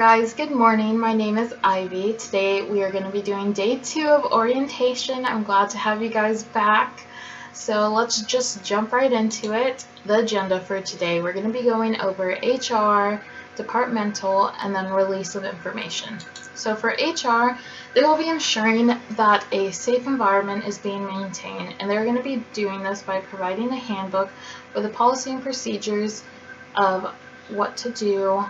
Guys, good morning. My name is Ivy. Today we are going to be doing day 2 of orientation. I'm glad to have you guys back. So let's just jump right into it. The agenda for today, we're going to be going over HR, departmental, and then release of information. So for HR, they will be ensuring that a safe environment is being maintained, and they're going to be doing this by providing a handbook with the policy and procedures of what to do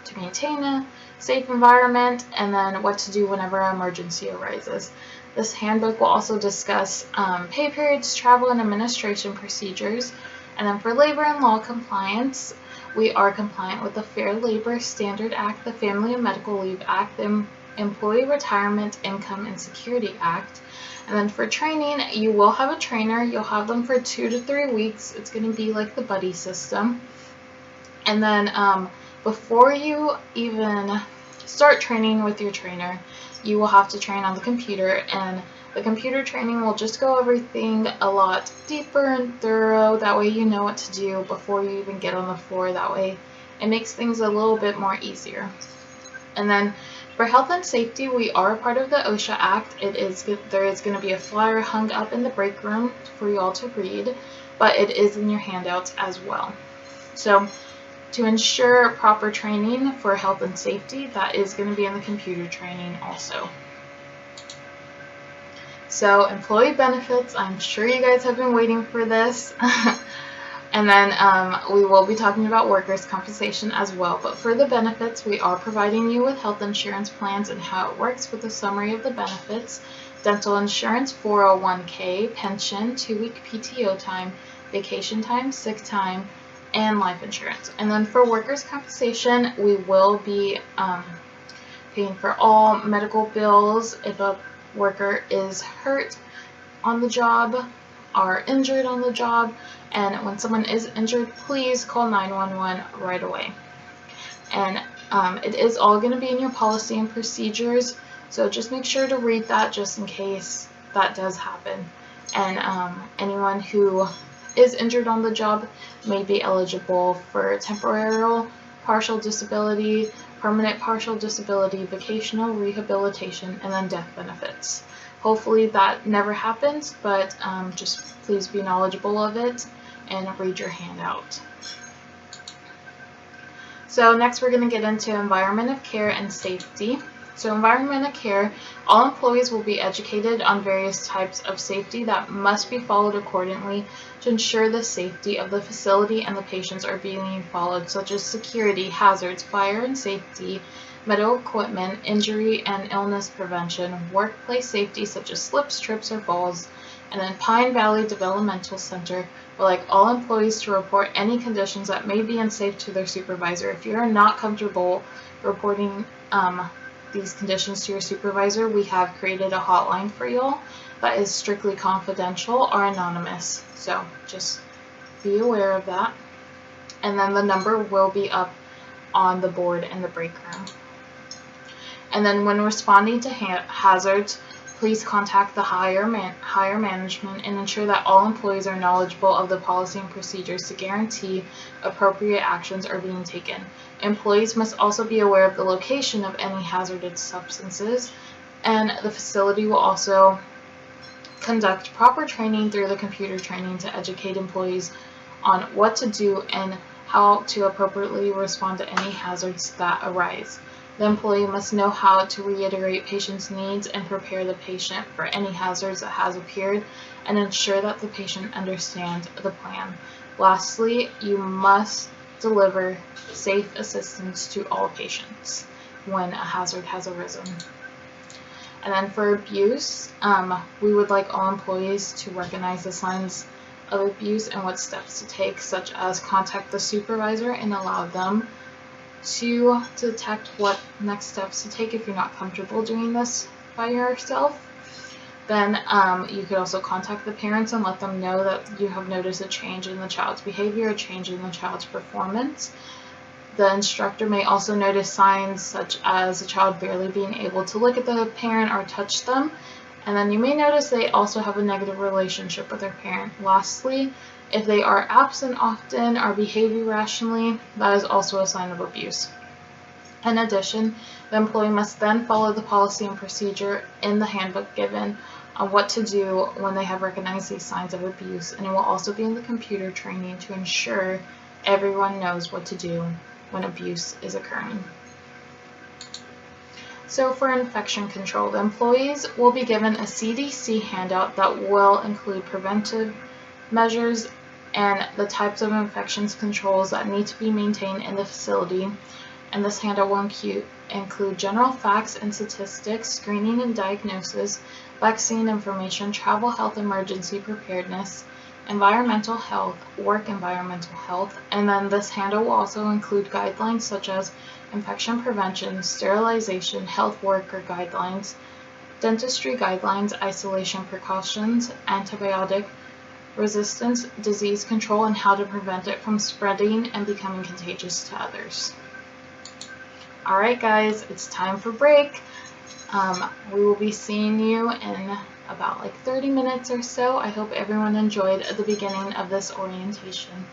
to maintain a safe environment, and then what to do whenever an emergency arises. This handbook will also discuss pay periods, travel and administration procedures, and then for labor and law compliance, we are compliant with the Fair Labor Standard Act, the Family and Medical Leave Act, the Employee Retirement Income and Security Act. And then for training, you will have a trainer. You'll have them for 2 to 3 weeks. It's going to be like the buddy system. And then before you even start training with your trainer, you will have to train on the computer, and the computer training will just go over everything a lot deeper and thorough. That way you know what to do before you even get on the floor. That way it makes things a little bit more easier. And then for health and safety, we are part of the OSHA Act. There is going to be a flyer hung up in the break room for you all to read, but it is in your handouts as well. So to ensure proper training for health and safety, that is going to be in the computer training also. So employee benefits, I'm sure you guys have been waiting for this. And then we will be talking about workers' compensation as well. But for the benefits, we are providing you with health insurance plans and how it works with a summary of the benefits. Dental insurance, 401k, pension, 2-week PTO time, vacation time, sick time, and life insurance. And then for workers' compensation, we will be paying for all medical bills if a worker is hurt on the job or injured on the job. And when someone is injured, please call 911 right away. And it is all going to be in your policy and procedures, so just make sure to read that just in case that does happen. And anyone who is injured on the job may be eligible for temporary partial disability, permanent partial disability, vocational rehabilitation, and then death benefits. Hopefully that never happens, but just please be knowledgeable of it and read your handout. So next we're going to get into environment of care and safety. So environment of care, all employees will be educated on various types of safety that must be followed accordingly to ensure the safety of the facility and the patients are being followed, such as security, hazards, fire and safety, medical equipment, injury and illness prevention, workplace safety such as slips, trips, or falls. And then Pine Valley Developmental Center would like all employees to report any conditions that may be unsafe to their supervisor. If you are not comfortable reporting these conditions to your supervisor, we have created a hotline for y'all that is strictly confidential or anonymous. So just be aware of that. And then the number will be up on the board in the break room. And then when responding to hazards, please contact the higher management and ensure that all employees are knowledgeable of the policy and procedures to guarantee appropriate actions are being taken. Employees must also be aware of the location of any hazardous substances, and the facility will also conduct proper training through the computer training to educate employees on what to do and how to appropriately respond to any hazards that arise. The employee must know how to reiterate patient's needs and prepare the patient for any hazards that has appeared and ensure that the patient understands the plan. Lastly, you must deliver safe assistance to all patients when a hazard has arisen. And then for abuse, we would like all employees to recognize the signs of abuse and what steps to take, such as contact the supervisor and allow them to detect what next steps to take if you're not comfortable doing this by yourself. Then you could also contact the parents and let them know that you have noticed a change in the child's behavior, a change in the child's performance. The instructor may also notice signs such as a child barely being able to look at the parent or touch them. And then you may notice they also have a negative relationship with their parent. Lastly, If they are absent often or behave irrationally, that is also a sign of abuse. In addition, the employee must then follow the policy and procedure in the handbook given on what to do when they have recognized these signs of abuse, and it will also be in the computer training to ensure everyone knows what to do when abuse is occurring. So for infection control, the employees will be given a CDC handout that will include preventive measures and the types of infections controls that need to be maintained in the facility. And this handout will include general facts and statistics, screening and diagnosis, vaccine information, travel health emergency preparedness, environmental health, work environmental health, and then this handout will also include guidelines such as infection prevention, sterilization, health worker guidelines, dentistry guidelines, isolation precautions, antibiotic resistance, disease control, and how to prevent it from spreading and becoming contagious to others. Alright guys, it's time for break. We will be seeing you in about 30 minutes or so. I hope everyone enjoyed the beginning of this orientation.